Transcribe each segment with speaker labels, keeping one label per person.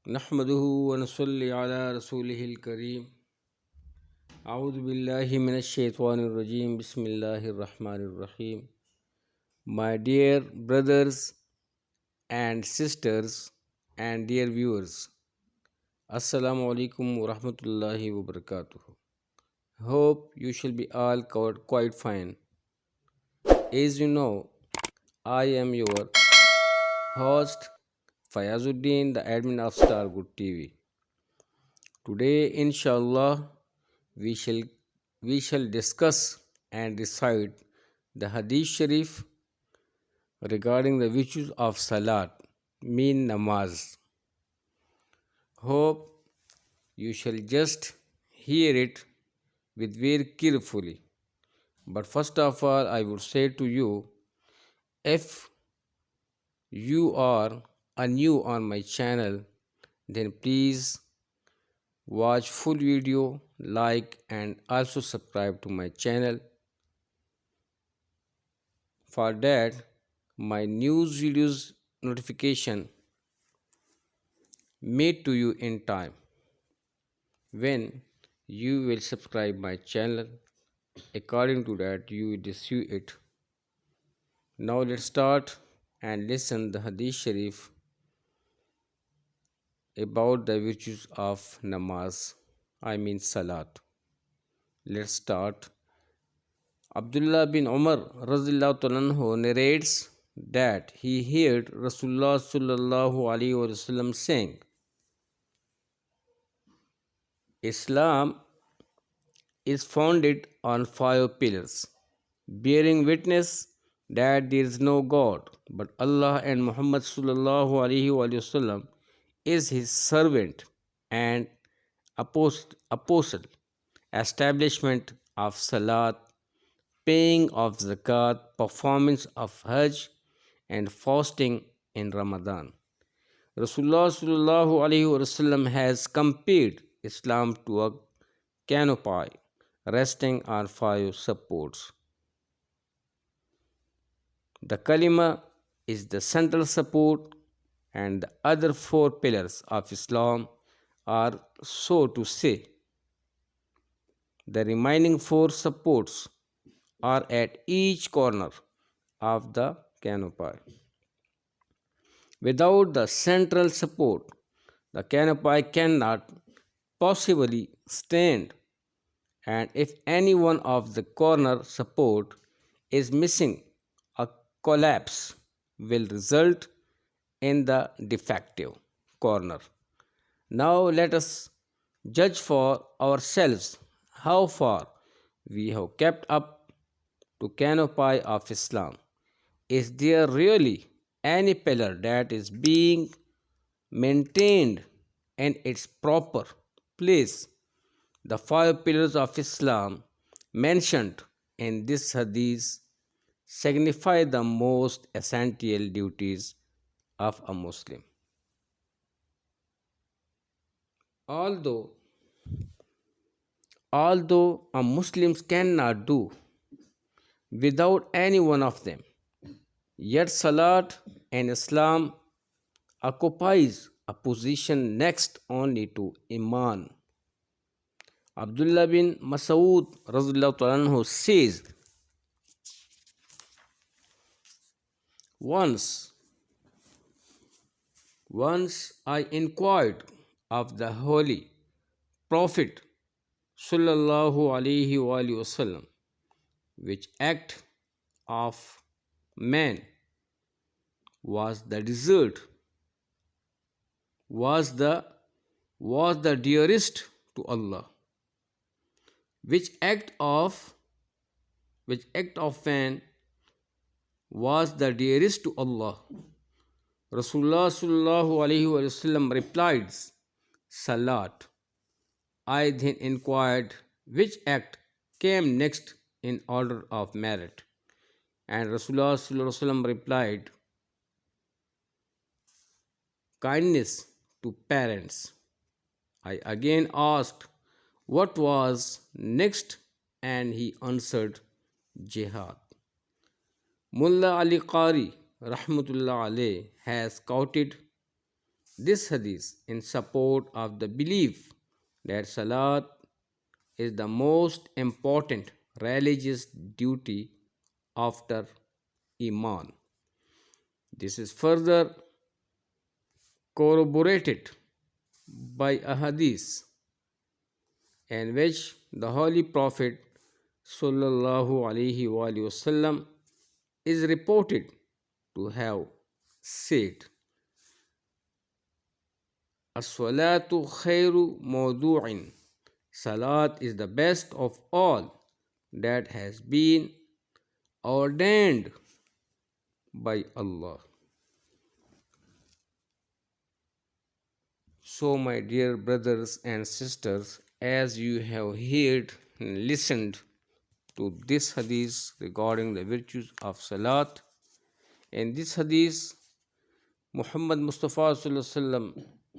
Speaker 1: नहमदुहु व नसल्ली अला रसूलिहिल करीम। अऊज़ु बिल्लाहि मिनश शैतानिर रजीम। बिस्मिल्लाहिर रहमानिर रहीम। My dear brothers and sisters and dear viewers, Assalamu alaikum wa rahmatullahi wa barakatuh. Hope you shall be all quite fine. As you know, I am your host Fayazuddin, the admin of Star Good TV. Today, inshallah, we shall discuss and recite the Hadith Sharif regarding the virtues of Salat, mean namaz. Hope you shall just hear it with very carefully. But first of all, I would say to you, if you are new on my channel, then please watch full video, like and also subscribe to my channel. For that, my news videos notification made to you in time when you will subscribe my channel. According to that, you will receive it. Now let's start and listen the Hadith Sharif about the virtues of namaz, I mean salat. Let's start. Abdullah bin Umar radhiyallahu narrates that he heard Rasulullah sallallahu alaihi wasallam saying, Islam is founded on 5 pillars, bearing witness that there is no God but Allah and Muhammad sallallahu alaihi wasallam is his servant and apostle, establishment of salat, paying of zakat, performance of hajj, and fasting in Ramadan. Rasulullah sallallahu alaihi wasallam has compared Islam to a canopy resting on 5 supports. The kalima is the central support, and the other 4 pillars of Islam are, so to say, the remaining 4 supports are at each corner of the canopy. Without the central support, the canopy cannot possibly stand, and if any one of the corner support is missing, a collapse will result in the defective corner. Now let us judge for ourselves how far we have kept up to canopy of Islam. Is there really any pillar that is being maintained in its proper place? The 5 pillars of Islam mentioned in this hadith signify the most essential duties of a Muslim. Although a Muslim cannot do without any one of them, yet Salat in Islam occupies a position next only to Iman. Abdullah bin Mas'ud radhiyallahu says, Once I inquired of the Holy Prophet sallallahu alaihi wasallam, which act of man was the dearest to Allah, which act of man was the dearest to Allah. Rasulullah sallallahu alaihi wasallam replied, Salat. I then inquired which act came next in order of merit, and Rasulullah sallallahu alaihi wasallam replied, kindness to parents. I again asked what was next, and he answered, jihad. Mullah Ali Qari rahmatullah alayh has quoted this hadith in support of the belief that Salat is the most important religious duty after Iman. This is further corroborated by a hadith in which the Holy Prophet sallallahu alaihi wasallam is reported to have said, "As-salatu khairu mawdu'in." Salat is the best of all that has been ordained by Allah. So, my dear brothers and sisters, as you have heard and listened to this hadith regarding the virtues of Salat, in this hadith, Muhammad Mustafa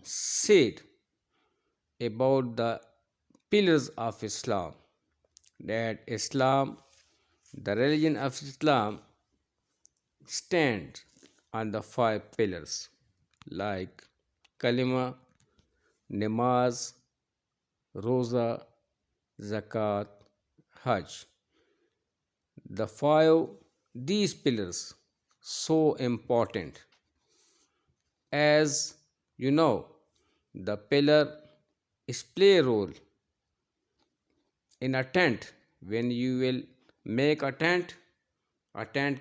Speaker 1: said about the pillars of Islam, that Islam, the religion of Islam, stands on the five pillars like kalima, namaz, roza, zakat, hajj. The five these pillars so important, as you know, the pillar is play a role in a tent. When you will make a tent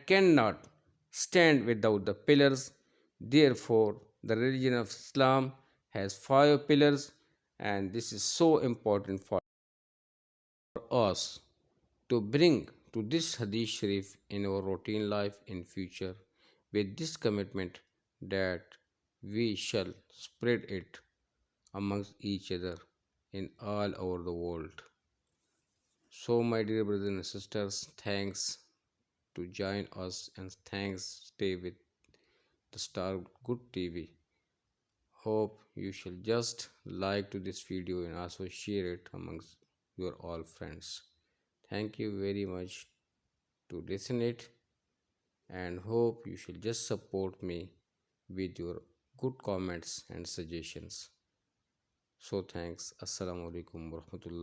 Speaker 1: cannot stand without the pillars. Therefore, the religion of Islam has five pillars, and this is so important for us to bring to this hadith sharif in our routine life in future, with this commitment that we shall spread it amongst each other in all over the world. So, my dear brothers and sisters, thanks to join us, and thanks stay with the Star Good TV. Hope you shall just like to this video and also share it amongst your all friends. Thank you very much to listen it, and hope you shall just support me with your good comments and suggestions. So thanks. Assalamu alaikum warahmatullah.